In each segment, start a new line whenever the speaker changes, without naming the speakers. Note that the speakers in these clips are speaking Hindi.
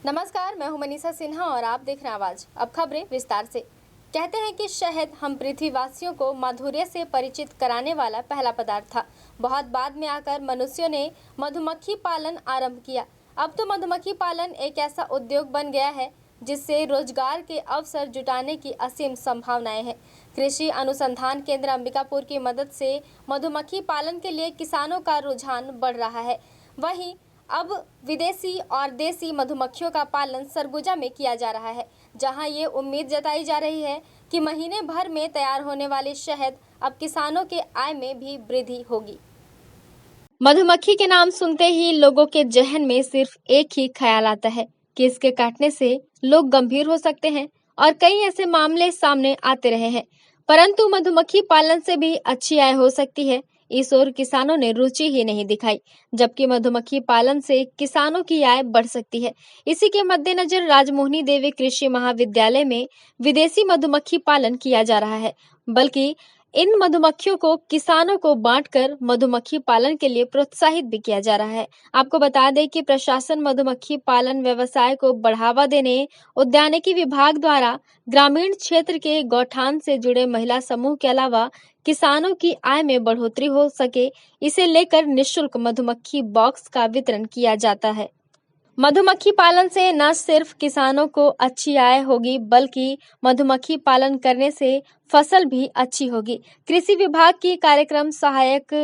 नमस्कार, मैं हूं मनीषा सिन्हा और आप देख रहे हैं आवाज। अब खबरें विस्तार से। कहते हैं कि शहद हम पृथ्वीवासियों को माधुर्य से परिचित कराने वाला पहला पदार्थ था। बहुत बाद में आकर मनुष्यों ने मधुमक्खी पालन आरंभ किया। अब तो मधुमक्खी पालन एक ऐसा उद्योग बन गया है जिससे रोजगार के अवसर जुटाने की असीम संभावनाएं हैं। कृषि अनुसंधान केंद्र अंबिकापुर की मदद से मधुमक्खी पालन के लिए किसानों का रुझान बढ़ रहा है। वहीं अब विदेशी और देसी मधुमक्खियों का पालन सरगुजा में किया जा रहा है, जहां ये उम्मीद जताई जा रही है कि महीने भर में तैयार होने वाली शहद अब किसानों के आय में भी वृद्धि होगी। मधुमक्खी के नाम सुनते ही लोगों के जहन में सिर्फ एक ही ख्याल आता है कि इसके काटने से लोग गंभीर हो सकते हैं और कई ऐसे मामले सामने आते रहे हैं। परंतु मधुमक्खी पालन से भी अच्छी आय हो सकती है, इस ओर किसानों ने रुचि ही नहीं दिखाई, जबकि मधुमक्खी पालन से किसानों की आय बढ़ सकती है। इसी के मद्देनजर राजमोहिनी देवी कृषि महाविद्यालय में विदेशी मधुमक्खी पालन किया जा रहा है, बल्कि इन मधुमक्खियों को किसानों को बांटकर मधुमक्खी पालन के लिए प्रोत्साहित भी किया जा रहा है। आपको बता दें कि प्रशासन मधुमक्खी पालन व्यवसाय को बढ़ावा देने उद्यानिकी विभाग द्वारा ग्रामीण क्षेत्र के गौठान से जुड़े महिला समूह के अलावा किसानों की आय में बढ़ोतरी हो सके, इसे लेकर निःशुल्क मधुमक्खी बॉक्स का वितरण किया जाता है। मधुमक्खी पालन से न सिर्फ किसानों को अच्छी आय होगी, बल्कि मधुमक्खी पालन करने से फसल भी अच्छी होगी। कृषि विभाग की कार्यक्रम सहायक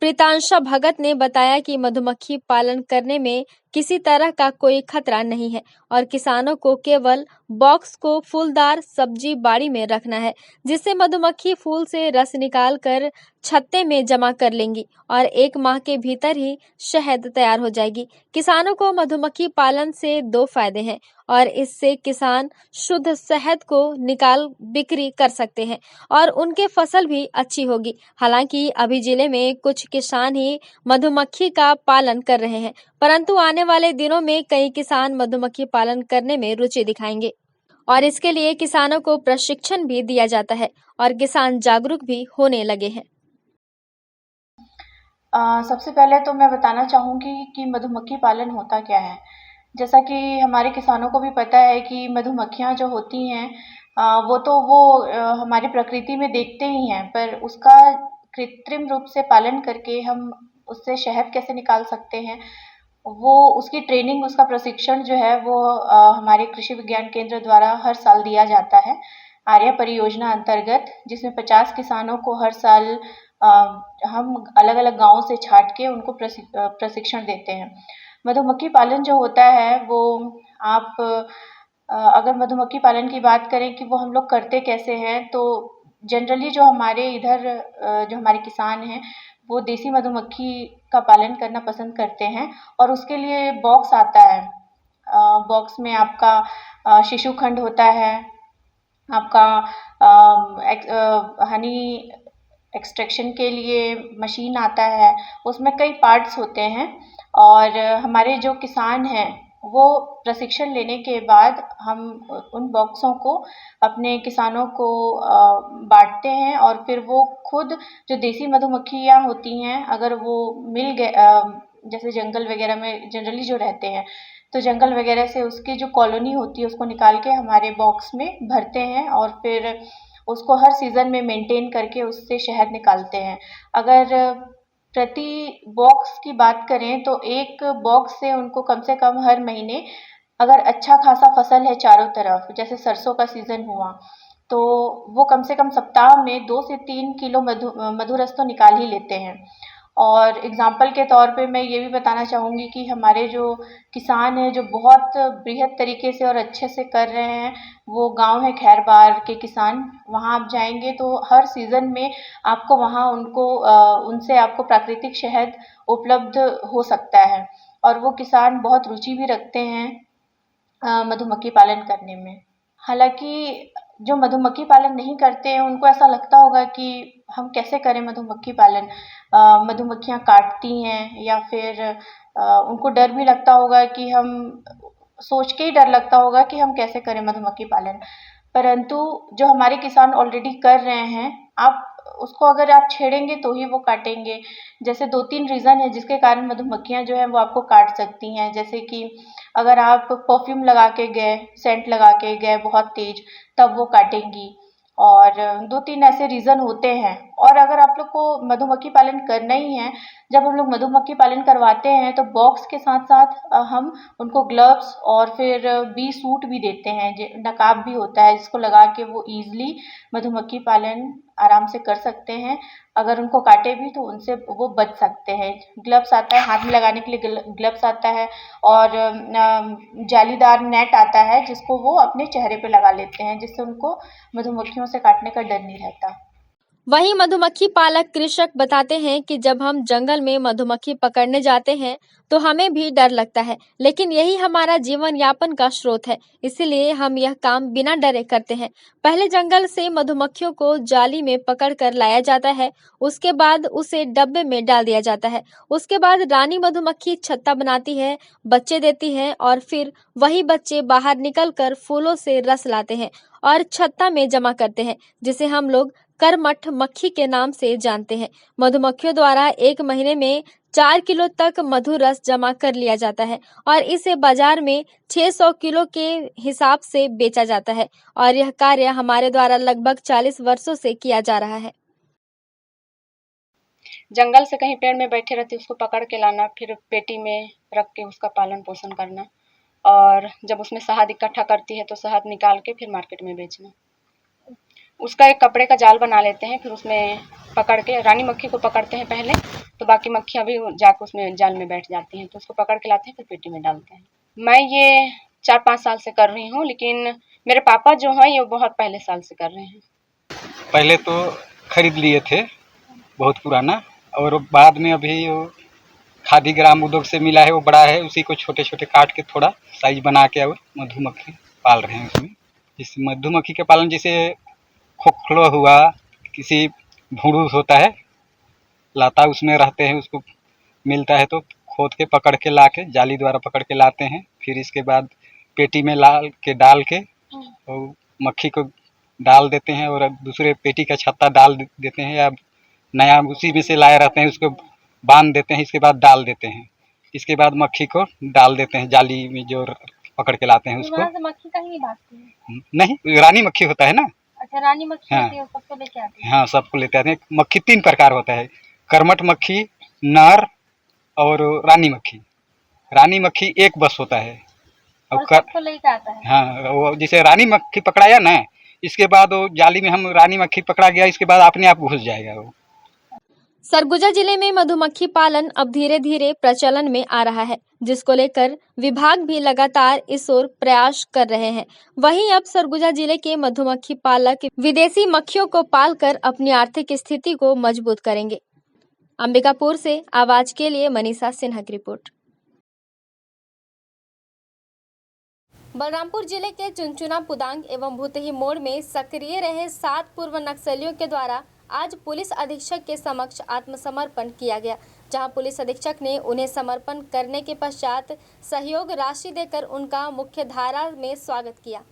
प्रीतांशा भगत ने बताया कि मधुमक्खी पालन करने में किसी तरह का कोई खतरा नहीं है और किसानों को केवल बॉक्स को फूलदार सब्जी बाड़ी में रखना है, जिससे मधुमक्खी फूल से रस निकाल कर छत्ते में जमा कर लेंगी और 1 माह के भीतर ही शहद तैयार हो जाएगी। किसानों को मधुमक्खी पालन से 2 फायदे हैं और इससे किसान शुद्ध शहद को निकाल बिक्री कर सकते हैं और उनके फसल भी अच्छी होगी। हालांकि अभी जिले में कुछ किसान ही मधुमक्खी का पालन कर रहे हैं, परंतु आने वाले दिनों में कई किसान मधुमक्खी पालन करने में रुचि दिखाएंगे और इसके लिए किसानों को प्रशिक्षण भी दिया जाता है और किसान जागरूक भी होने लगे हैं।
सबसे पहले तो मैं बताना चाहूँगी कि मधुमक्खी पालन होता क्या है। जैसा कि हमारे किसानों को भी पता है कि मधुमक्खियाँ जो होती हैं वो हमारी प्रकृति में देखते ही हैं, पर उसका कृत्रिम रूप से पालन करके हम उससे शहद कैसे निकाल सकते हैं, वो उसकी ट्रेनिंग, उसका प्रशिक्षण जो है वो हमारे कृषि विज्ञान केंद्र द्वारा हर साल दिया जाता है आर्या परियोजना अंतर्गत, जिसमें 50 किसानों को हर साल हम अलग-अलग गाँव से छाँट के उनको प्रशिक्षण देते हैं। मधुमक्खी पालन जो होता है वो आप अगर मधुमक्खी पालन की बात करें कि वो हम लोग करते कैसे हैं, तो जनरली जो हमारे इधर जो हमारे किसान हैं, वो देसी मधुमक्खी का पालन करना पसंद करते हैं और उसके लिए बॉक्स आता है। बॉक्स में आपका शिशु खंड होता है, आपका हनी एक्सट्रैक्शन के लिए मशीन आता है, उसमें कई पार्ट्स होते हैं और हमारे जो किसान हैं वो प्रशिक्षण लेने के बाद हम उन बॉक्सों को अपने किसानों को बाँटते हैं और फिर वो खुद जो देसी मधुमक्खियाँ होती हैं, अगर वो मिल गए जैसे जंगल वगैरह में जनरली जो रहते हैं, तो जंगल वगैरह से उसकी जो कॉलोनी होती है उसको निकाल के हमारे बॉक्स में भरते हैं और फिर उसको हर सीज़न में मेंटेन करके उससे शहद निकालते हैं। अगर प्रति बॉक्स की बात करें तो एक बॉक्स से उनको कम से कम हर महीने, अगर अच्छा खासा फसल है चारों तरफ, जैसे सरसों का सीज़न हुआ, तो वो कम से कम सप्ताह में 2 से 3 किलो मधुरस तो निकाल ही लेते हैं। और एग्ज़ाम्पल के तौर पे मैं ये भी बताना चाहूँगी कि हमारे जो किसान हैं, जो बहुत बृहद तरीके से और अच्छे से कर रहे हैं, वो गाँव है खैरबार के किसान। वहाँ आप जाएँगे तो हर सीज़न में आपको वहाँ उनसे आपको प्राकृतिक शहद उपलब्ध हो सकता है और वो किसान बहुत रुचि भी रखते हैं मधुमक्खी पालन करने में। हालाँकि जो मधुमक्खी पालन नहीं करते हैं, उनको ऐसा लगता होगा कि हम कैसे करें मधुमक्खी पालन, मधुमक्खियाँ काटती हैं या फिर उनको डर भी लगता होगा कि हम सोच के ही डर लगता होगा कि हम कैसे करें मधुमक्खी पालन। परंतु जो हमारे किसान ऑलरेडी कर रहे हैं, आप उसको अगर आप छेड़ेंगे तो ही वो काटेंगे। जैसे 2-3 रीज़न है जिसके कारण मधुमक्खियाँ जो हैं वो आपको काट सकती हैं। जैसे कि अगर आप परफ्यूम लगा के गए, सेंट लगा के गए बहुत तेज़, तब वो काटेंगी। और 2-3 ऐसे रीज़न होते हैं। और अगर आप लोग को मधुमक्खी पालन करना ही है, जब हम लोग मधुमक्खी पालन करवाते हैं तो बॉक्स के साथ-साथ हम उनको ग्लव्स और फिर बी सूट भी देते हैं, नकाब भी होता है जिसको लगा के वो ईज़िली मधुमक्खी पालन आराम से कर सकते हैं। अगर उनको काटे भी तो उनसे वो बच सकते हैं। ग्लव्स आता है, हाथ में लगाने के लिए ग्लव्स आता है और जालीदार नेट आता है जिसको वो अपने चेहरे पे लगा लेते हैं, जिससे उनको मधुमक्खियों से काटने का डर नहीं रहता।
वहीं मधुमक्खी पालक कृषक बताते हैं कि जब हम जंगल में मधुमक्खी पकड़ने जाते हैं तो हमें भी डर लगता है, लेकिन यही हमारा जीवन यापन का स्रोत है, इसीलिए हम यह काम बिना डरे करते हैं। पहले जंगल से मधुमक्खियों को जाली में पकड़ कर लाया जाता है, उसके बाद उसे डब्बे में डाल दिया जाता है। उसके बाद रानी मधुमक्खी छत्ता बनाती है, बच्चे देती है और फिर वही बच्चे बाहर निकल कर फूलों से रस लाते हैं और छत्ता में जमा करते हैं, जिसे हम लोग करमठ मक्खी के नाम से जानते हैं। मधुमक्खियों द्वारा 1 महीने में 4 किलो तक मधु रस जमा कर लिया जाता है और इसे बाजार में 600 किलो के हिसाब से बेचा जाता है और यह कार्य हमारे द्वारा लगभग 40 वर्षों से किया जा रहा है।
जंगल से कहीं पेड़ में बैठे रहती उसको पकड़ के लाना, फिर पेटी में रख के उसका पालन पोषण करना और जब उसमें शहद इकट्ठा करती है तो शहद निकाल के फिर मार्केट में बेचना। उसका एक कपड़े का जाल बना लेते हैं, फिर उसमें पकड़ के रानी मक्खी को पकड़ते हैं पहले, तो बाकी मक्खियाँ भी जाकर उसमें जाल में बैठ जाती हैं, तो उसको पकड़ के लाते हैं फिर पेटी में डालते हैं। मैं ये 4-5 साल से कर रही हूँ, लेकिन मेरे पापा जो हैं ये बहुत पहले साल से कर रहे हैं।
पहले तो खरीद लिए थे बहुत पुराना, और बाद में अभी वो खादी ग्राम उद्योग से मिला है, वो बड़ा है, उसी को छोटे छोटे काट के थोड़ा साइज बना के और मधुमक्खी पाल रहे हैं उसमें। इस मधुमक्खी के पालन जैसे खोखलो हुआ, किसी भूरूस होता है लाता, उसमें रहते हैं, उसको मिलता है तो खोद के पकड़ के ला के जाली द्वारा पकड़ के लाते हैं, फिर इसके बाद पेटी में डाल के और मक्खी को डाल देते हैं और दूसरे पेटी का छत्ता डाल देते हैं, या नया उसी में से लाए रहते हैं उसको बांध देते हैं, इसके बाद डाल देते हैं, इसके बाद मक्खी को डाल देते हैं जाली में जो पकड़ के लाते हैं उसको।
मक्खी कहीं नहीं भागती है?
नहीं, रानी मक्खी होता है ना।
अच्छा, रानी मक्खी
हाँ,
होती है, सबको लेके आती है?
हाँ, सबको लेते आते हैं। मक्खी 3 प्रकार होता है, करमट मक्खी, नर और रानी मक्खी। रानी मक्खी एक बस होता है
और सबको लेके आता है?
हाँ, वो जैसे रानी मक्खी पकड़ाया ना, इसके बाद वो जाली में हम रानी मक्खी पकड़ा गया, इसके बाद अपने आप घुस जाएगा वो।
सरगुजा जिले में मधुमक्खी पालन अब धीरे धीरे प्रचलन में आ रहा है, जिसको लेकर विभाग भी लगातार इस ओर प्रयास कर रहे हैं। वहीं अब सरगुजा जिले के मधुमक्खी पालक विदेशी मक्खियों को पालकर अपनी आर्थिक स्थिति को मजबूत करेंगे। अंबिकापुर से आवाज के लिए मनीषा सिन्हा की रिपोर्ट। बलरामपुर जिले के चुनचुना पुदांग एवं भूतही मोड़ में सक्रिय रहे 7 पूर्व नक्सलियों के द्वारा आज पुलिस अधीक्षक के समक्ष आत्मसमर्पण किया गया, जहां पुलिस अधीक्षक ने उन्हें समर्पण करने के पश्चात सहयोग राशि देकर उनका मुख्यधारा में स्वागत किया।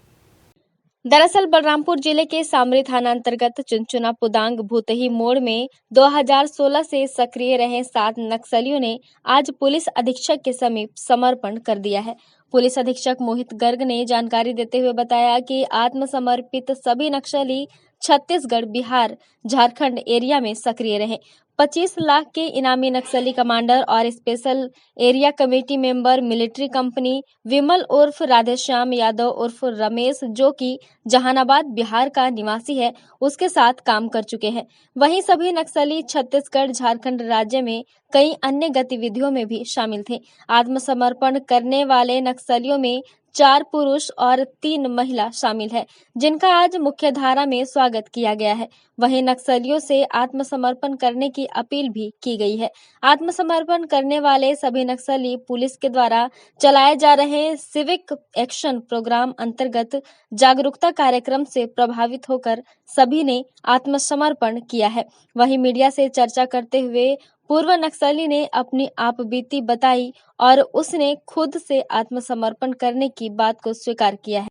दरअसल बलरामपुर जिले के सामरी थाना अंतर्गत चुनचुना पुदांग भूतही मोड़ में 2016 से सक्रिय रहे 7 नक्सलियों ने आज पुलिस अधीक्षक के समीप समर्पण कर दिया है। पुलिस अधीक्षक मोहित गर्ग ने जानकारी देते हुए बताया कि आत्मसमर्पित सभी नक्सली छत्तीसगढ़, बिहार, झारखंड एरिया में सक्रिय रहे। 25 लाख के इनामी नक्सली कमांडर और special area committee member military company Vimal उर्फ राधेश्याम यादव उर्फ रमेश, जो कि जहानाबाद बिहार का निवासी है, उसके साथ काम कर चुके हैं। वहीं सभी नक्सली छत्तीसगढ़, झारखंड राज्य में कई अन्य गतिविधियों में भी शामिल थे। आत्मसमर्पण करने वाले नक्सलियों में 4 पुरुष और 3 महिला शामिल है, जिनका आज मुख्यधारा में स्वागत किया गया है। वहीं नक्सलियों से आत्मसमर्पण करने की अपील भी की गई है। आत्मसमर्पण करने वाले सभी नक्सली पुलिस के द्वारा चलाए जा रहे सिविक एक्शन प्रोग्राम अंतर्गत जागरूकता कार्यक्रम से प्रभावित होकर सभी ने आत्मसमर्पण किया है। वहीं मीडिया से चर्चा करते हुए पूर्व नक्सली ने अपनी आपबीती बताई और उसने खुद से आत्मसमर्पण करने की बात को स्वीकार किया है।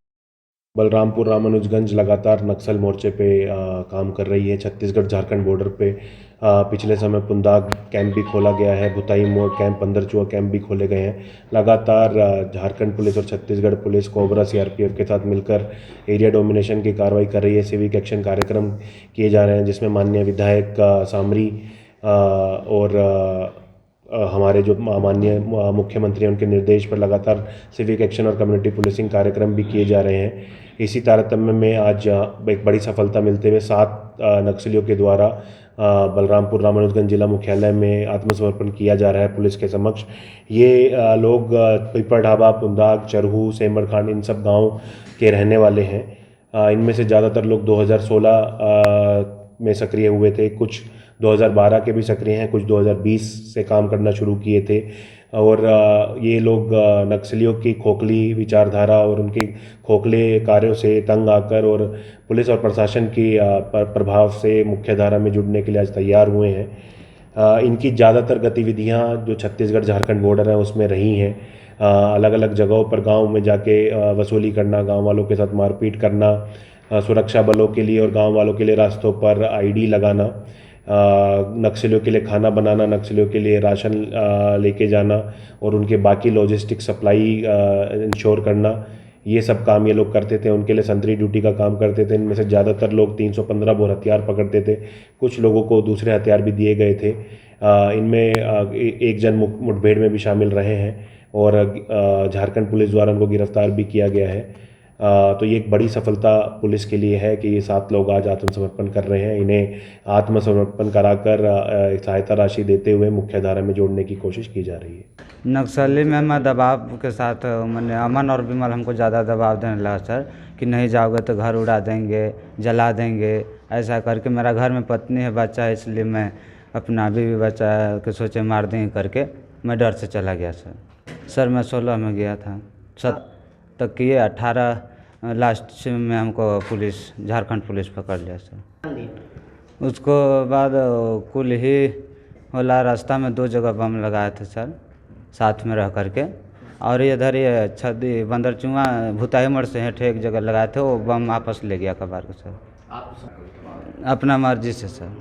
बलरामपुर रामानुजगंज लगातार नक्सल मोर्चे पे काम कर रही है। छत्तीसगढ़ झारखंड बॉर्डर पे पिछले समय पुंदाग कैंप भी खोला गया है, भुताई मोड़ कैंप, पंदरचुआ कैंप भी खोले गए हैं। लगातार झारखंड पुलिस और छत्तीसगढ़ पुलिस कोबरा सीआरपीएफ के साथ मिलकर एरिया डोमिनेशन की कार्रवाई कर रही है। सिविक एक्शन कार्यक्रम किए जा रहे हैं जिसमें माननीय विधायक सामरी और हमारे जो माननीय मुख्यमंत्री हैं उनके निर्देश पर लगातार सिविक एक्शन और कम्युनिटी पुलिसिंग कार्यक्रम भी किए जा रहे हैं। इसी तारतम्य में आज एक बड़ी सफलता मिलते हुए 7 नक्सलियों के द्वारा बलरामपुर रामानुजगंज जिला मुख्यालय में आत्मसमर्पण किया जा रहा है पुलिस के समक्ष। ये लोग पिपरा ढाबा, पुंदाग, चरहू, सेमरखांड इन सब गाँव के रहने वाले हैं। इनमें से ज़्यादातर लोग 2016 में सक्रिय हुए थे, कुछ 2012 के भी सक्रिय हैं, कुछ 2020 से काम करना शुरू किए थे। और ये लोग नक्सलियों की खोखली विचारधारा और उनके खोखले कार्यों से तंग आकर और पुलिस और प्रशासन की प्रभाव से मुख्यधारा में जुड़ने के लिए आज तैयार हुए हैं। इनकी ज़्यादातर गतिविधियां जो छत्तीसगढ़ झारखंड बॉर्डर है उसमें रही हैं। अलग अलग जगहों पर गांव में जाके वसूली करना, गांव वालों के साथ मारपीट करना, सुरक्षा बलों के लिए और गांव वालों के लिए रास्तों पर आईडी लगाना, नक्सलियों के लिए खाना बनाना, नक्सलियों के लिए राशन लेके जाना और उनके बाकी लॉजिस्टिक सप्लाई इंश्योर करना, ये सब काम ये लोग करते थे। उनके लिए संतरी ड्यूटी का काम करते थे। इनमें से ज़्यादातर लोग 315 बोर हथियार पकड़ते थे, कुछ लोगों को दूसरे हथियार भी दिए गए थे। इनमें एक जन मुठभेड़ में भी शामिल रहे हैं और झारखंड पुलिस द्वारा उनको गिरफ्तार भी किया गया है। तो ये एक बड़ी सफलता पुलिस के लिए है कि ये 7 लोग आज आत्मसमर्पण कर रहे हैं। इन्हें आत्मसमर्पण कराकर सहायता राशि देते हुए मुख्यधारा में जोड़ने की कोशिश की जा रही है।
नक्सली में मैं दबाव के साथ मैंने अमन और विमल हमको ज़्यादा दबाव देने लगा सर कि नहीं जाओगे तो घर उड़ा देंगे, जला देंगे। ऐसा करके मेरा घर में पत्नी है, बच्चा है, इसलिए मैं अपना बीवी बच्चा के सोचे मार देंगे करके मैं डर से चला गया सर। मैं 16 में गया था, 7 तक किए, 18 लास्ट में हमको पुलिस, झारखंड पुलिस पकड़ लिया सर। उसको बाद कुल ही होला रास्ता में 2 जगह बम लगाए थे सर, साथ में रह करके। और इधर ये छदी बंदरचुआ भुताई मोड़ से हेठ एक जगह लगाए थे, वो बम वापस ले गया कबार के सर, अपना मर्जी से सर।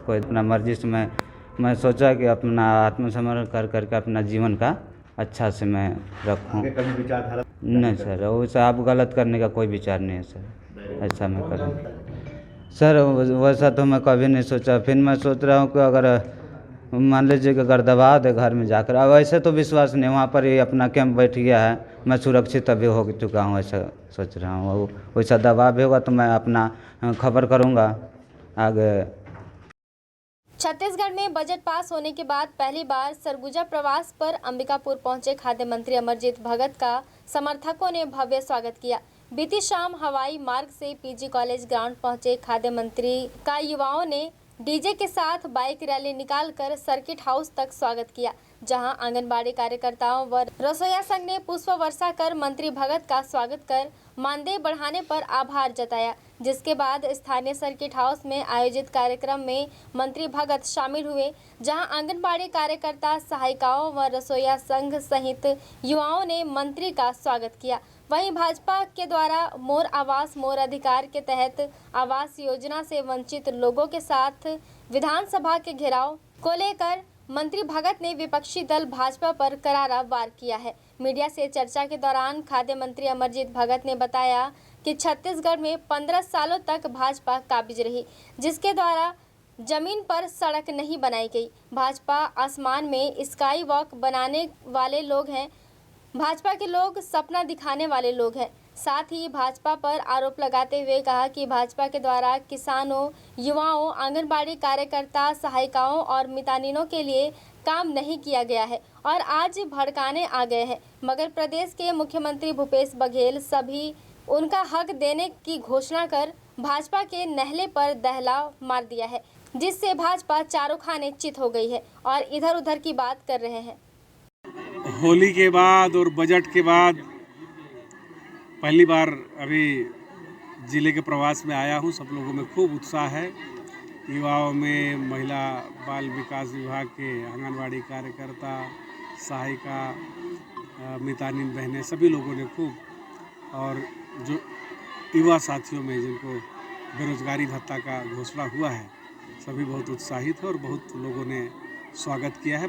कोई अपना मर्जी से मैं सोचा कि अपना आत्मसमर्पण कर करके अपना जीवन का अच्छा से मैं रखूँ। नहीं सर, वैसा आप गलत करने का कोई विचार नहीं है सर, ऐसा मैं करूँ सर। वैसा तो मैं कभी नहीं सोचा। फिर मैं सोच रहा हूँ कि अगर मान लीजिए कि अगर दबा दे घर में जाकर, अब ऐसे तो विश्वास नहीं, वहाँ पर ही अपना कैंप बैठ गया है, मैं सुरक्षित अभी हो चुका हूँ, ऐसा सोच रहा हूँ। वैसा दबाव भी होगा तो मैं अपना खबर करूँगा आगे।
छत्तीसगढ़ में बजट पास होने के बाद पहली बार सरगुजा प्रवास पर अंबिकापुर पहुंचे खाद्य मंत्री अमरजीत भगत का समर्थकों ने भव्य स्वागत किया। बीती शाम हवाई मार्ग से पीजी कॉलेज ग्राउंड पहुंचे खाद्य मंत्री का युवाओं ने डीजे के साथ बाइक रैली निकालकर सर्किट हाउस तक स्वागत किया, जहां आंगनबाड़ी कार्यकर्ताओं व रसोइया संघ ने पुष्प वर्षा कर मंत्री भगत का स्वागत कर मानदेय बढ़ाने पर आभार जताया। जिसके बाद स्थानीय सर्किट हाउस में आयोजित कार्यक्रम में मंत्री भगत शामिल हुए, जहां आंगनबाड़ी कार्यकर्ता, सहायिकाओं व रसोइया संघ सहित युवाओं ने मंत्री का स्वागत किया। वहीं भाजपा के द्वारा मोर आवास मोर अधिकार के तहत आवास योजना से वंचित लोगों के साथ विधानसभा के घेराव को लेकर मंत्री भगत ने विपक्षी दल भाजपा पर करारा वार किया है। मीडिया से चर्चा के दौरान खाद्य मंत्री अमरजीत भगत ने बताया कि छत्तीसगढ़ में 15 सालों तक भाजपा काबिज रही, जिसके द्वारा जमीन पर सड़क नहीं बनाई गई। भाजपा आसमान में स्काई वॉक बनाने वाले लोग हैं। भाजपा के लोग सपना दिखाने वाले लोग हैं। साथ ही भाजपा पर आरोप लगाते हुए कहा कि भाजपा के द्वारा किसानों, युवाओं, आंगनबाड़ी कार्यकर्ता, सहायिकाओं और मितानिनों के लिए काम नहीं किया गया है और आज भड़काने आ गए हैं। मगर प्रदेश के मुख्यमंत्री भूपेश बघेल सभी उनका हक देने की घोषणा कर भाजपा के नहले पर दहला मार दिया है, जिससे भाजपा चारों खाने चित हो गई है और इधर उधर की बात कर रहे हैं।
होली के बाद और बजट के बाद पहली बार अभी ज़िले के प्रवास में आया हूँ। सब लोगों में खूब उत्साह है, युवाओं में, महिला बाल विकास विभाग के आंगनबाड़ी कार्यकर्ता, सहायिका, मितानिन बहनें, सभी लोगों ने खूब, और जो युवा साथियों में जिनको बेरोजगारी भत्ता का घोषणा हुआ है, सभी बहुत उत्साहित है और बहुत लोगों ने स्वागत किया है।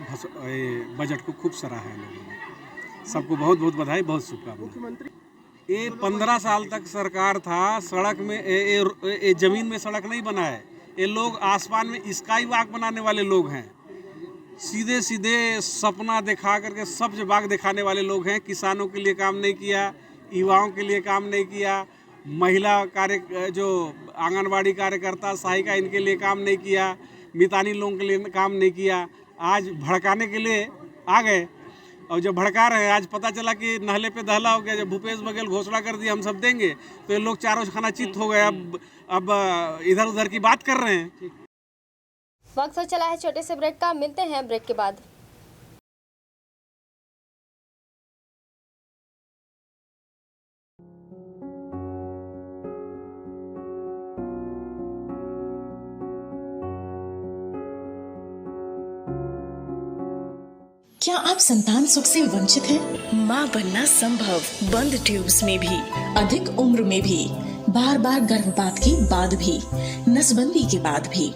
बजट को खूब सराहा है लोगों ने। सबको बहुत बहुत बधाई, बहुत शुभकामनाएं। ये 15 साल तक सरकार था, सड़क में ये जमीन में सड़क नहीं बना है। ये लोग आसमान में स्काई वॉक बनाने वाले लोग हैं। सीधे सीधे सपना दिखा करके सब्ज बाग दिखाने वाले लोग हैं। किसानों के लिए काम नहीं किया, युवाओं के लिए काम नहीं किया, महिला कार्य जो आंगनबाड़ी कार्यकर्ता सहायिका इनके लिए काम नहीं किया, मितानी लोगों के लिए काम नहीं किया। आज भड़काने के लिए आ गए और जब भड़का रहे हैं, आज पता चला कि नहले पे दहला हो गया। जब भूपेश बघेल घोषणा कर दिया हम सब देंगे, तो ये लोग चारों खाना चित्त हो गए। अब इधर उधर की बात कर रहे हैं।
वक्त हो चला है छोटे से ब्रेक का, मिलते हैं ब्रेक के बाद।
क्या आप संतान सुख से वंचित हैं? माँ बनना संभव, बंद ट्यूब्स में भी, अधिक उम्र में भी, बार बार गर्भपात के बाद भी, नसबंदी के बाद भी।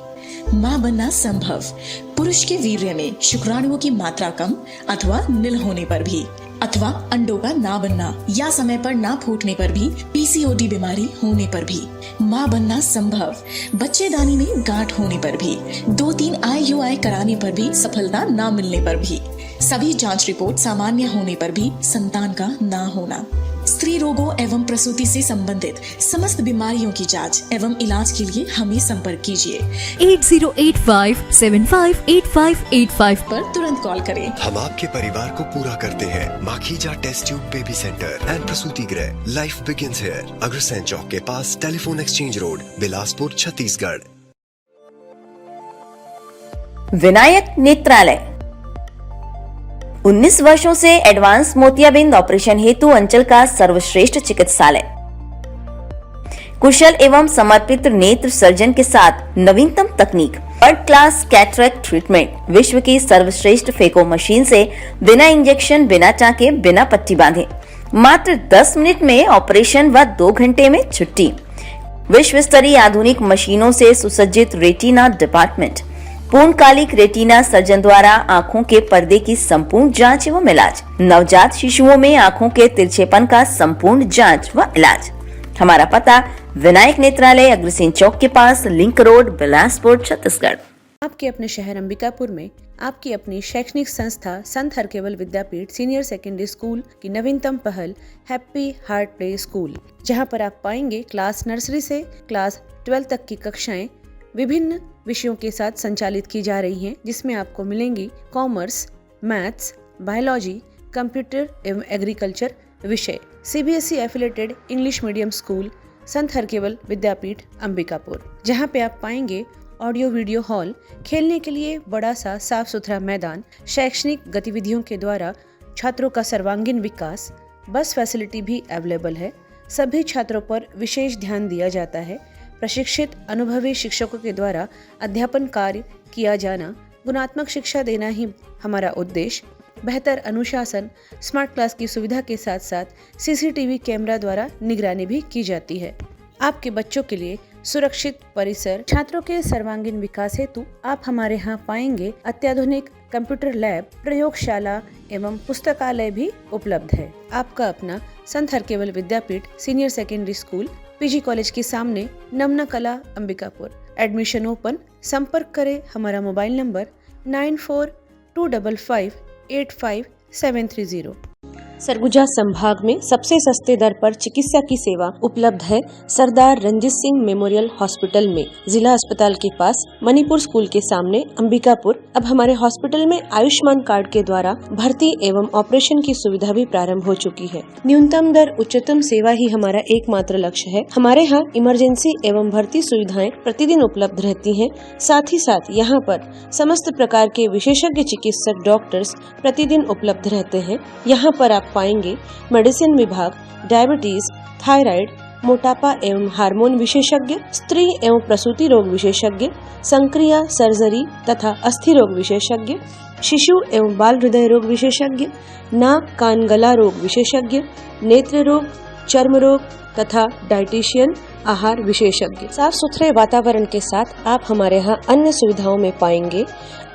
माँ बनना संभव, पुरुष के वीर्य में शुक्राणुओं की मात्रा कम अथवा नील होने पर भी, अथवा अंडों का ना बनना या समय पर ना फूटने पर भी, पीसीओडी बीमारी होने पर भी। माँ बनना संभव, बच्चेदानी में गांठ होने पर भी, 2-3 IUI कराने पर भी सफलता ना मिलने पर भी, सभी जांच रिपोर्ट सामान्य होने पर भी संतान का ना होना। स्त्री रोगों एवं प्रसूति से संबंधित समस्त बीमारियों की जांच एवं इलाज के लिए हमें संपर्क कीजिए
8085758585
पर तुरंत कॉल करें।
हम आपके परिवार को पूरा करते हैं। Makhija test tube baby centre and प्रसूति गृह, life begins here, Agrasen Chowk के पास, telephone exchange road, Bilaspur, Chhattisgarh.
Vinayak Netralaya 19 वर्षों से एडवांस मोतियाबिंद ऑपरेशन हेतु अंचल का सर्वश्रेष्ठ चिकित्सालय, कुशल एवं समर्पित नेत्र सर्जन के साथ नवीनतम तकनीक, वर्ल्ड क्लास कैटरेक्ट ट्रीटमेंट, विश्व की सर्वश्रेष्ठ फेको मशीन से बिना इंजेक्शन, बिना टाँके, बिना पट्टी बांधे मात्र 10 मिनट में ऑपरेशन व 2 घंटे में छुट्टी। विश्व स्तरीय आधुनिक मशीनों से सुसज्जित रेटिना डिपार्टमेंट, पूर्णकालिक रेटिना सर्जन द्वारा आंखों के पर्दे की संपूर्ण जांच एवं इलाज, नवजात शिशुओं में आंखों के तिरछेपन का संपूर्ण जांच व इलाज। हमारा पता विनायक नेत्रालय, अग्रसेन चौक के पास, लिंक रोड, बिलासपुर, छत्तीसगढ़।
आपके अपने शहर अंबिकापुर में आपकी अपनी शैक्षणिक संस्था संत Harkewal Vidyapeeth senior secondary school की नवीनतम पहल हैप्पी हार्ट प्ले स्कूल, जहां पर आप पाएंगे क्लास नर्सरी से क्लास 12 तक की कक्षाएं विभिन्न विषयों के साथ संचालित की जा रही हैं, जिसमें आपको मिलेंगी कॉमर्स, मैथ्स, बायोलॉजी, कंप्यूटर एवं एग्रीकल्चर विषय। CBSE affiliated English medium school संत हरकेवल विद्यापीठ अंबिकापुर, जहां पे आप पाएंगे ऑडियो वीडियो हॉल, खेलने के लिए बड़ा सा साफ सुथरा मैदान, शैक्षणिक गतिविधियों के द्वारा छात्रों का सर्वांगीण विकास, बस फैसिलिटी भी अवेलेबल है। सभी छात्रों पर विशेष ध्यान दिया जाता है। प्रशिक्षित अनुभवी शिक्षकों के द्वारा अध्यापन कार्य किया जाना, गुणात्मक शिक्षा देना ही हमारा उद्देश्य। बेहतर अनुशासन, स्मार्ट क्लास की सुविधा के साथ साथ CCTV कैमरा द्वारा निगरानी भी की जाती है। आपके बच्चों के लिए सुरक्षित परिसर, छात्रों के सर्वांगीण विकास हेतु आप हमारे यहाँ पाएंगे अत्याधुनिक कंप्यूटर लैब, प्रयोगशाला एवं पुस्तकालय भी उपलब्ध है। आपका अपना Sant Harkewal Vidyapeeth senior secondary school, PG college के सामने, नमना कला, अंबिकापुर। Admission open. संपर्क करें हमारा मोबाइल नंबर 9425585730।
सरगुजा संभाग में सबसे सस्ते दर पर चिकित्सा की सेवा उपलब्ध है सरदार रंजीत सिंह मेमोरियल हॉस्पिटल में, जिला अस्पताल के पास, मणिपुर स्कूल के सामने, अंबिकापुर। अब हमारे हॉस्पिटल में आयुष्मान कार्ड के द्वारा भर्ती एवं ऑपरेशन की सुविधा भी प्रारंभ हो चुकी है। न्यूनतम दर, उच्चतम सेवा ही हमारा एकमात्र लक्ष्य है। हमारे यहाँ इमरजेंसी एवं भर्ती सुविधाएं प्रतिदिन उपलब्ध रहती हैं। साथ ही साथ यहाँ पर समस्त प्रकार के विशेषज्ञ चिकित्सक डॉक्टर्स प्रतिदिन उपलब्ध रहते हैं। यहाँ पर आप पाएंगे मेडिसिन विभाग, डायबिटीज, थायराइड, मोटापा एवं हार्मोन विशेषज्ञ, स्त्री एवं प्रसूति रोग विशेषज्ञ, संक्रिया, सर्जरी तथा अस्थि रोग विशेषज्ञ, शिशु एवं बाल हृदय रोग विशेषज्ञ, नाक कान गला रोग विशेषज्ञ, नेत्र रोग, चर्म रोग तथा डाइटिशियन, आहार विशेषज्ञ। साफ सुथरे वातावरण के साथ आप हमारे यहाँ अन्य सुविधाओं में पाएंगे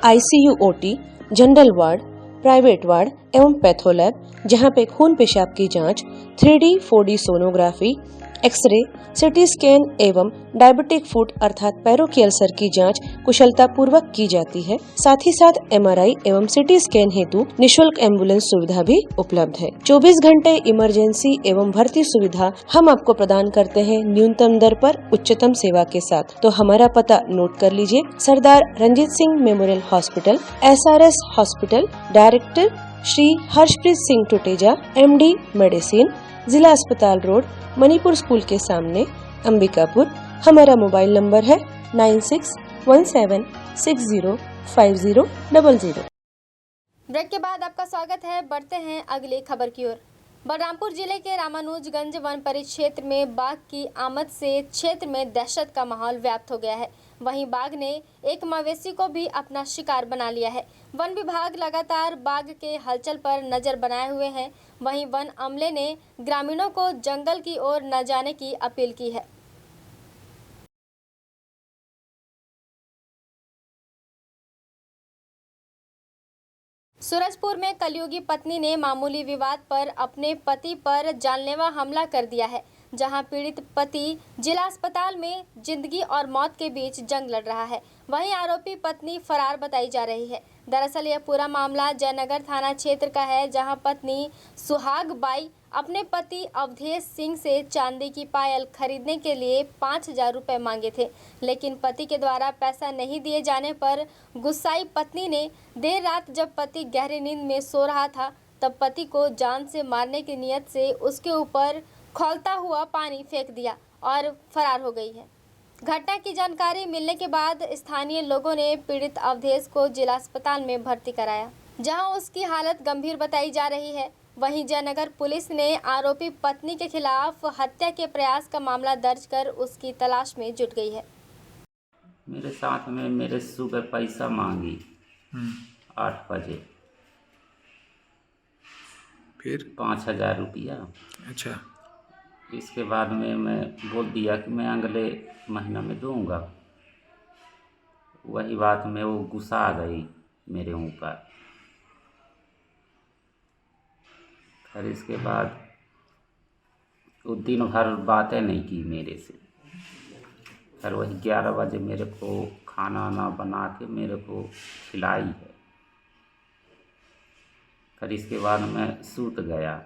ICU, OT, general ward, private ward एवं पैथोलैब, जहाँ पे खून पेशाब की जांच, 3D 4D sonography, x-ray, CT scan एवं डायबिटिक फुट अर्थात पैरों की अल्सर की जांच कुशलता पूर्वक की जाती है। साथ ही साथ MRI एवं सिटी स्कैन हेतु निशुल्क एम्बुलेंस सुविधा भी उपलब्ध है। 24 घंटे इमरजेंसी एवं भर्ती सुविधा हम आपको प्रदान करते हैं न्यूनतम दर पर उच्चतम सेवा के साथ। तो हमारा पता नोट कर लीजिए। Sardar Ranjeet Singh memorial hospital, SRS hospital, director Shri Harshpreet Singh Tuteja, MD medicine, जिला अस्पताल रोड, मणिपुर स्कूल के सामने, अंबिकापुर। हमारा मोबाइल नंबर है 9617605000।
ब्रेक के बाद आपका स्वागत है। बढ़ते हैं अगली खबर की ओर। बलरामपुर जिले के रामानुजगंज वन परिक्षेत्र में बाघ की आमद से क्षेत्र में दहशत का माहौल व्याप्त हो गया है। वहीं बाघ ने एक मवेशी को भी अपना शिकार बना लिया है। वन विभाग लगातार बाघ के हलचल पर नजर बनाए हुए हैं। वहीं वन अमले ने ग्रामीणों को जंगल की ओर न जाने की अपील की है। सूरजपुर में कलयुगी पत्नी ने मामूली विवाद पर अपने पति पर जानलेवा हमला कर दिया है। जहां पीड़ित पति जिला अस्पताल में जिंदगी और मौत के बीच जंग लड़ रहा है, वहीं आरोपी पत्नी फरार बताई जा रही है। दरअसल यह पूरा मामला जयनगर थाना क्षेत्र का है, जहां पत्नी सुहाग बाई अपने पति अवधेश सिंह से चांदी की पायल खरीदने के लिए 5,000 रुपये मांगे थे, लेकिन पति के द्वारा पैसा नहीं दिए जाने पर गुस्साई पत्नी ने देर रात जब पति गहरी नींद में सो रहा था तब पति को जान से मारने की नीयत से उसके ऊपर खौलता हुआ पानी फेंक दिया और फरार हो गई है। घटना की जानकारी मिलने के बाद स्थानीय लोगों ने पीड़ित अवधेश को जिला अस्पताल में भर्ती कराया, जहां उसकी हालत गंभीर बताई जा रही है। वहीं जयनगर पुलिस ने आरोपी पत्नी के खिलाफ हत्या के प्रयास का मामला दर्ज कर उसकी तलाश में जुट गई है।
मेरे साथ में मेरे सुबह पैसा मांगी 8 बजे,
फिर
5,000 रुपया।
अच्छा।
इसके बाद में मैं बोल दिया कि मैं अगले महीना में दूंगा। वही बात में वो गुस्सा आ गई मेरे ऊपर। फिर इसके बाद वो दिन भर बातें नहीं की मेरे से। फिर वही 11 बजे मेरे को खाना वाना बना के मेरे को खिलाई है। फिर इसके बाद मैं सूत गया,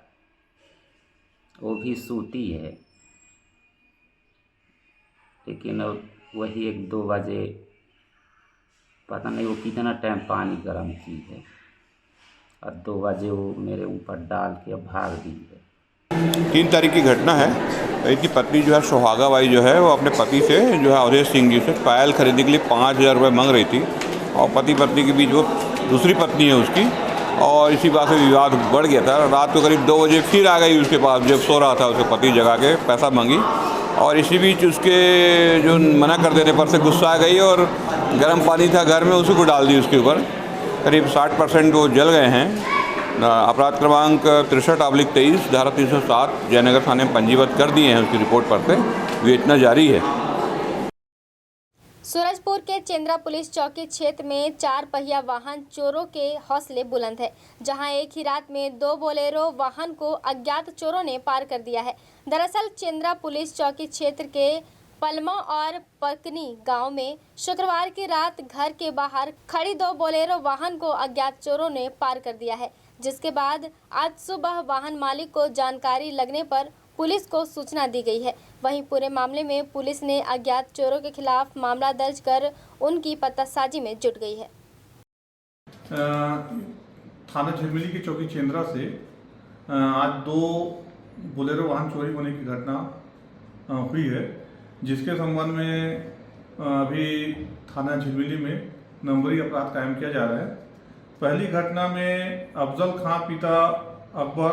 वो भी सूती है। लेकिन अब वही 1-2 बजे पता नहीं वो कितना टाइम पानी गर्म की है और 2 बजे वो मेरे ऊपर डाल के भाग दी है।
3 तारीख की घटना है। इनकी पत्नी जो है सुहागा बाई जो है वो अपने पति से जो है अवधेश सिंह जी से पायल खरीदने के लिए 5,000 रुपये मांग रही थी और पति पत्नी के बीच वो दूसरी पत्नी है उसकी, और इसी बात से विवाद बढ़ गया था। रात को करीब 2 बजे फिर आ गई उसके पास, जब सो रहा था उसके पति जगा के पैसा मांगी, और इसी बीच उसके जो मना कर देने पर से गुस्सा आ गई और गर्म पानी था घर में उसी को डाल दी उसके ऊपर। करीब 60% वो जल गए हैं। अपराध क्रमांक 63/23 धारा 307 जयनगर थाने में पंजीबद्ध कर दिए हैं। उसकी रिपोर्ट पर से विवेचना जारी है।
सूरजपुर के चेंद्रा पुलिस चौकी क्षेत्र में 4 पहिया वाहन चोरों के हौसले बुलंद है, जहां एक ही रात में 2 बोलेरो वाहन को अज्ञात चोरों ने पार कर दिया है। दरअसल चेंद्रा पुलिस चौकी क्षेत्र के पलमा और पकनी गांव में शुक्रवार की रात घर के बाहर खड़ी 2 बोलेरो वाहन को अज्ञात चोरों ने पार कर दिया है, जिसके बाद आज सुबह वाहन मालिक को जानकारी लगने पर पुलिस को सूचना दी गई है। वहीं पूरे मामले में पुलिस ने अज्ञात चोरों के खिलाफ मामला दर्ज कर उनकी पतासाजी में जुट गई है।
थाना झिलमिली की चौकी चेंद्रा से आज 2 बोलेरो वाहन चोरी होने की घटना हुई है, जिसके संबंध में अभी थाना झिलमिली में नंबरी अपराध कायम किया जा रहा है। पहली घटना में अफजल खां पिता अकबर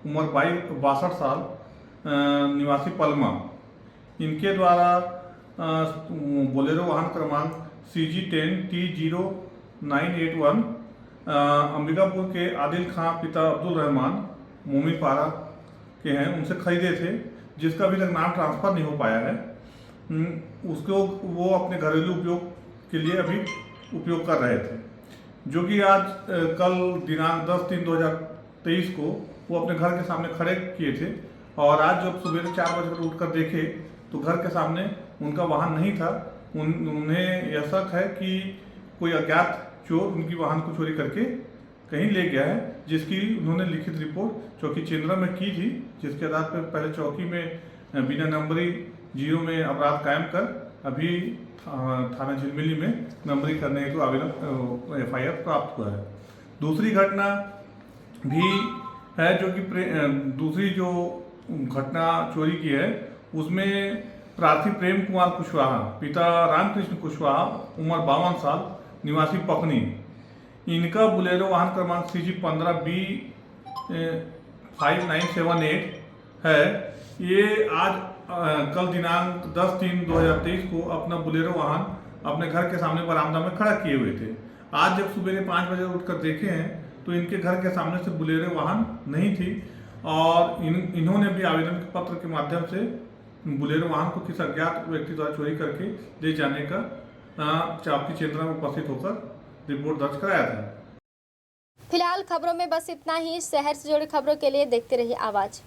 उम्र 62 साल निवासी पलमा, इनके द्वारा बोलेरो वाहन क्रमांक CG10 T0981 अंबिकापुर के आदिल खां पिता अब्दुल रहमान मोमीपारा के हैं उनसे खरीदे थे, जिसका अभी तक नाम ट्रांसफ़र नहीं हो पाया है। उसको वो अपने घरेलू उपयोग के लिए अभी उपयोग कर रहे थे, जो कि आज कल दिनांक 10/3/2023 को वो अपने घर के सामने खड़े किए थे। और आज जब सुबह 4 बजे उठकर देखे तो घर के सामने उनका वाहन नहीं था। उन्हें यह शक है कि कोई अज्ञात चोर उनकी वाहन को चोरी करके कहीं ले गया है, जिसकी उन्होंने लिखित रिपोर्ट चौकी चेंद्रा में की थी, जिसके आधार पर पहले चौकी में बिना नंबरी 0 में अपराध कायम कर अभी थाना झिलमिली में नंबरी करने हेतु आवेदन FIR प्राप्त हुआ है। दूसरी घटना भी है जो कि दूसरी जो घटना चोरी की है उसमें प्रार्थी प्रेम कुमार कुशवाहा, पिता रामकृष्ण कुशवाहा, उम्र 52 साल, निवासी पकनी, इनका बुलेरो वाहन क्रमांक CG 15B 5978 है। ये आज कल दिनांक 10/3/2023 को अपना बुलेरो वाहन अपने घर के सामने बरामदा में खड़ा किए हुए थे। आज जब सुबह 5 बजे उठकर देखे हैं तो इनके घर के सामने से बुलेरो वाहन नहीं थी और इन्होंने भी आवेदन पत्र के माध्यम से बुलेरो वाहन को किसी अज्ञात व्यक्ति द्वारा चोरी करके ले जाने का चौकी चेंद्रा में उपस्थित होकर रिपोर्ट दर्ज कराया था।
फिलहाल खबरों में बस इतना ही। शहर से जुड़ी खबरों के लिए देखते रहिए आवाज।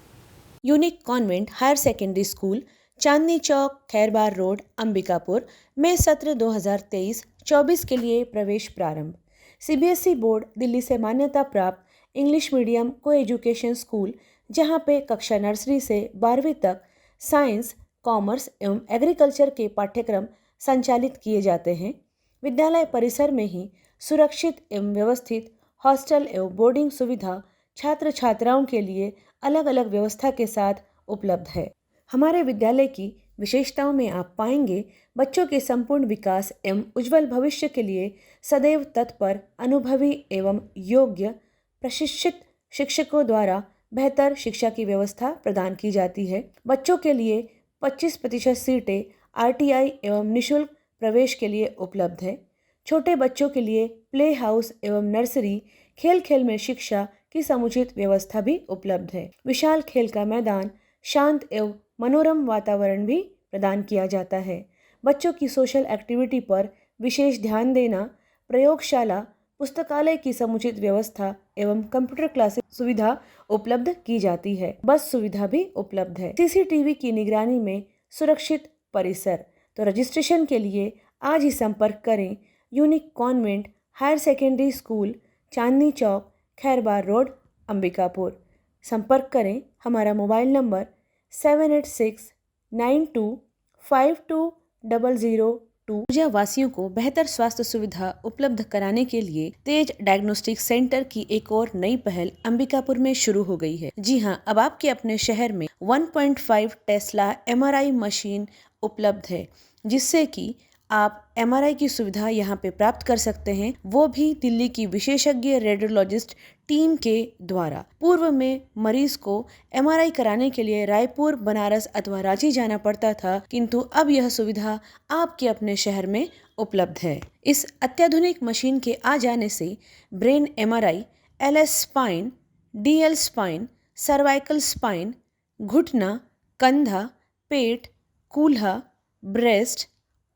Unique convent higher secondary school, Chandni Chowk, Khairbar road, Ambikapur में सत्र 2023-24 के लिए प्रवेश प्रारंभ। CBSE बोर्ड दिल्ली से मान्यता प्राप्त इंग्लिश मीडियम को एजुकेशन स्कूल, जहां पे कक्षा नर्सरी से 12वीं तक साइंस, कॉमर्स एवं एग्रीकल्चर के पाठ्यक्रम संचालित किए जाते हैं। विद्यालय परिसर में ही सुरक्षित एवं व्यवस्थित हॉस्टल एवं बोर्डिंग सुविधा छात्र छात्राओं के लिए अलग अलग व्यवस्था के साथ उपलब्ध है। हमारे विद्यालय की विशेषताओं में आप पाएंगे बच्चों के संपूर्ण विकास एवं उज्जवल भविष्य के लिए सदैव तत्पर, अनुभवी एवं योग्य प्रशिक्षित शिक्षकों द्वारा बेहतर शिक्षा की व्यवस्था प्रदान की जाती है। बच्चों के लिए 25% सीटें RTI एवं निःशुल्क प्रवेश के लिए उपलब्ध है। छोटे बच्चों के लिए प्ले हाउस एवं नर्सरी, खेल खेल में शिक्षा की समुचित व्यवस्था भी उपलब्ध है। विशाल खेल का मैदान, शांत एवं मनोरम वातावरण भी प्रदान किया जाता है। बच्चों की सोशल एक्टिविटी पर विशेष ध्यान देना, प्रयोगशाला, पुस्तकालय की समुचित व्यवस्था एवं कंप्यूटर क्लासेस सुविधा उपलब्ध की जाती है। बस सुविधा भी उपलब्ध है। CCTV की निगरानी में सुरक्षित परिसर। तो रजिस्ट्रेशन के लिए आज ही संपर्क करें unique convent higher secondary school, Chandni Chowk, Khairbar road, Ambikapur. संपर्क करें हमारा मोबाइल नंबर 7869252002। ऊर्जा वासियों को बेहतर स्वास्थ्य सुविधा उपलब्ध कराने के लिए तेज डायग्नोस्टिक सेंटर की एक और नई पहल अंबिकापुर में शुरू हो गई है। जी हां, अब आपके अपने शहर में 1.5 टेस्ला MRI मशीन उपलब्ध है, जिससे कि आप MRI की सुविधा यहाँ पे प्राप्त कर सकते हैं, वो भी दिल्ली की विशेषज्ञ रेडियोलॉजिस्ट टीम के द्वारा। पूर्व में मरीज को MRI कराने के लिए रायपुर, बनारस अथवा रांची जाना पड़ता था, किंतु अब यह सुविधा आपके अपने शहर में उपलब्ध है। इस अत्याधुनिक मशीन के आ जाने से brain MRI, LS spine, DL spine, cervical spine, घुटना, कंधा, पेट, कूल्हा, ब्रेस्ट,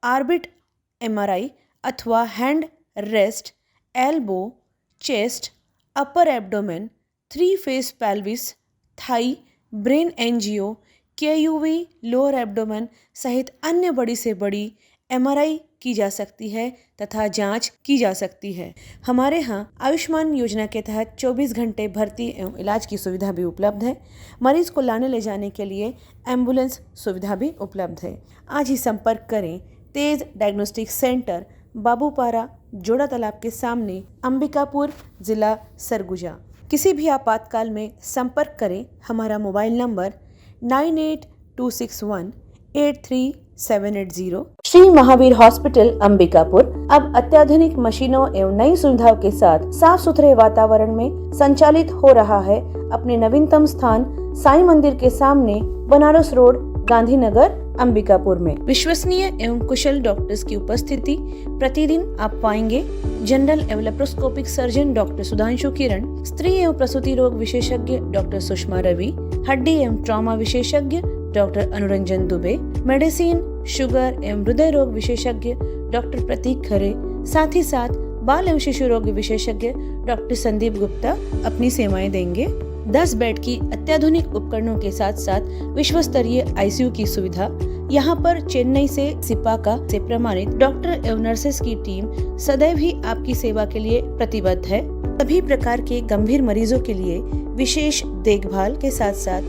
ऑर्बिट MRI अथवा hand wrist, elbow, chest, upper abdomen, 3 face pelvis, thigh, brain angio, KUV, lower abdomen सहित अन्य बड़ी से बड़ी MRI की जा सकती है तथा जांच की जा सकती है। हमारे यहाँ आयुष्मान योजना के तहत 24 घंटे भर्ती एवं इलाज की सुविधा भी उपलब्ध है। मरीज को लाने ले जाने के लिए एम्बुलेंस सुविधा भी उपलब्ध है। आज ही संपर्क करें तेज डायग्नोस्टिक सेंटर, बाबूपारा, जोड़ा तालाब के सामने, अंबिकापुर, जिला सरगुजा। किसी भी आपातकाल में संपर्क करें हमारा mobile number 9826183780। Shri Mahavir hospital Ambikapur अब अत्याधुनिक मशीनों एवं नई सुविधाओं के साथ साफ सुथरे वातावरण में संचालित हो रहा है। अपने नवीनतम स्थान साईं मंदिर के सामने, बनारस रोड, गांधीनगर, अंबिकापुर में। विश्वसनीय एवं कुशल डॉक्टर्स की उपस्थिति। प्रतिदिन आप पाएंगे जनरल एवं लेप्रोस्कोपिक सर्जन डॉक्टर सुधांशु किरण, स्त्री एवं प्रसूति रोग विशेषज्ञ डॉक्टर सुषमा रवि, हड्डी एवं ट्रॉमा विशेषज्ञ doctor Anuranjan Dubey, medicine, sugar एवं हृदय रोग विशेषज्ञ डॉक्टर प्रतीक खरे, साथ ही साथ बाल एवं शिशु रोग विशेषज्ञ डॉक्टर संदीप गुप्ता अपनी सेवाएं देंगे। 10 बेड की अत्याधुनिक उपकरणों के साथ साथ विश्व स्तरीय आईसीयू की सुविधा। यहाँ पर चेन्नई से सिपाका से प्रमाणित डॉक्टर एवं नर्सेस की टीम सदैव ही आपकी सेवा के लिए प्रतिबद्ध है। सभी प्रकार के गंभीर मरीजों के लिए विशेष देखभाल के साथ साथ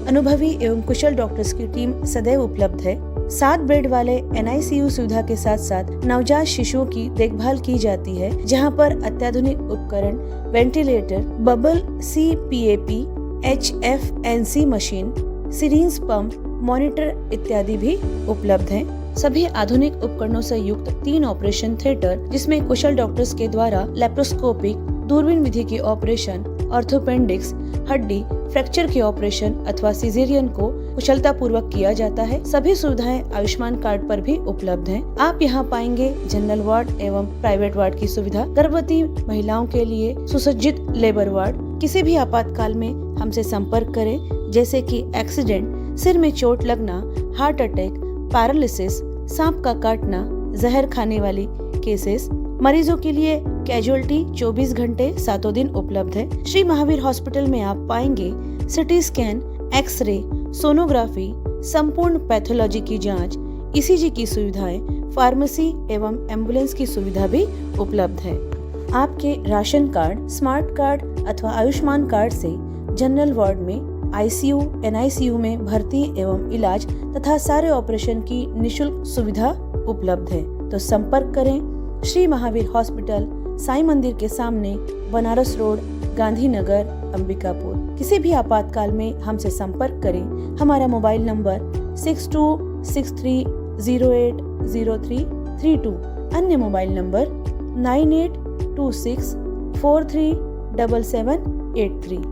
अनुभवी एवं कुशल डॉक्टर्स की टीम सदैव उपलब्ध है। 7 बेड वाले NICU सुविधा के साथ साथ नवजात शिशुओं की देखभाल की जाती है, जहां पर अत्याधुनिक उपकरण, ventilator, bubble CPAP, HFNC machine, syringe pump, monitor इत्यादि भी उपलब्ध हैं। सभी आधुनिक उपकरणों से युक्त 3 ऑपरेशन थिएटर, जिसमें कुशल डॉक्टर्स के द्वारा लेप्रोस्कोपिक, दूरबीन विधि की ऑपरेशन, ऑर्थोपेंडिक्स, हड्डी फ्रैक्चर के ऑपरेशन अथवा सिजेरियन को कुशलता पूर्वक किया जाता है। सभी सुविधाएं आयुष्मान कार्ड पर भी उपलब्ध हैं। आप यहां पाएंगे जनरल वार्ड एवं प्राइवेट वार्ड की सुविधा, गर्भवती महिलाओं के लिए सुसज्जित लेबर वार्ड। किसी भी आपातकाल में हमसे संपर्क करें, जैसे कि एक्सीडेंट, सिर में चोट लगना, हार्ट अटैक, पैरालिसिस, सांप का काटना, जहर खाने वाली केसेस। मरीजों के लिए कैजुअलिटी 24 घंटे 7 दिन उपलब्ध है। श्री महावीर हॉस्पिटल में आप पाएंगे सिटी स्कैन, एक्सरे, सोनोग्राफी, संपूर्ण पैथोलॉजी की जांच, ECG की सुविधाएं, फार्मेसी एवं एम्बुलेंस की सुविधा भी उपलब्ध है। आपके राशन कार्ड, स्मार्ट कार्ड अथवा आयुष्मान कार्ड से जनरल वार्ड में ICU, NICU में भर्ती एवं इलाज तथा सारे ऑपरेशन की निशुल्क सुविधा उपलब्ध है। तो संपर्क करें श्री महावीर हॉस्पिटल, साईं मंदिर के सामने, बनारस रोड, गांधीनगर, अंबिकापुर। किसी भी आपातकाल में हमसे संपर्क करें। हमारा मोबाइल नंबर 6263080332, अन्य मोबाइल नंबर 9826437783।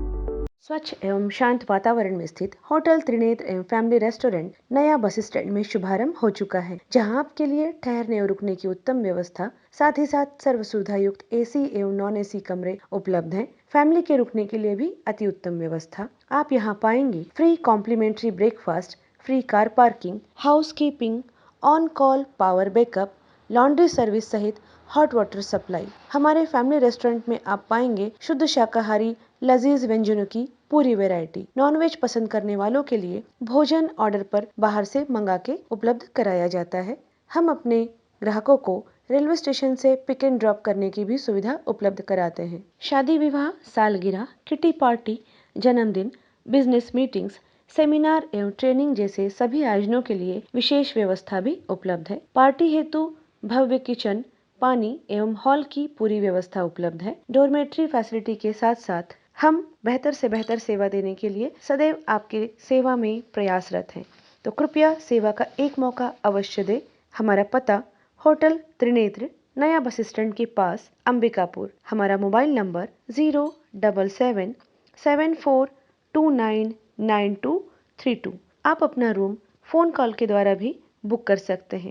स्वच्छ एवं शांत वातावरण में स्थित होटल त्रिनेत्र एवं फैमिली रेस्टोरेंट नया बस स्टैंड में शुभारंभ हो चुका है, जहां आपके लिए ठहरने और रुकने की उत्तम व्यवस्था, साथ ही साथ सर्व सुविधा युक्त AC एवं नॉन AC कमरे उपलब्ध हैं। फैमिली के रुकने के लिए भी अति उत्तम व्यवस्था। आप यहां पाएंगे free complimentary breakfast, free car parking, housekeeping, on call power backup, laundry service सहित हॉट वाटर सप्लाई। हमारे फैमिली रेस्टोरेंट में आप पाएंगे शुद्ध शाकाहारी लजीज व्यंजनों की पूरी वैरायटी। नॉनवेज पसंद करने वालों के लिए भोजन ऑर्डर पर बाहर से मंगा के उपलब्ध कराया जाता है। हम अपने ग्राहकों को रेलवे स्टेशन से पिक एंड ड्रॉप करने की भी सुविधा उपलब्ध कराते हैं। शादी विवाह, सालगिरह, किटी पार्टी, जन्मदिन, बिजनेस मीटिंग्स, सेमिनार एवं ट्रेनिंग जैसे सभी आयोजनों के लिए विशेष व्यवस्था भी उपलब्ध है। पार्टी हेतु भव्य किचन, पानी एवं हॉल की पूरी व्यवस्था उपलब्ध है। डोरमेट्री फैसिलिटी के साथ साथ हम बेहतर से बेहतर सेवा देने के लिए सदैव आपकी सेवा में प्रयासरत हैं। तो कृपया सेवा का एक मौका अवश्य दें। हमारा पता होटल त्रिनेत्र, नया बस स्टैंड के पास, अंबिकापुर। हमारा मोबाइल नंबर 07774299232। आप अपना रूम फोन कॉल के द्वारा भी बुक कर सकते हैं।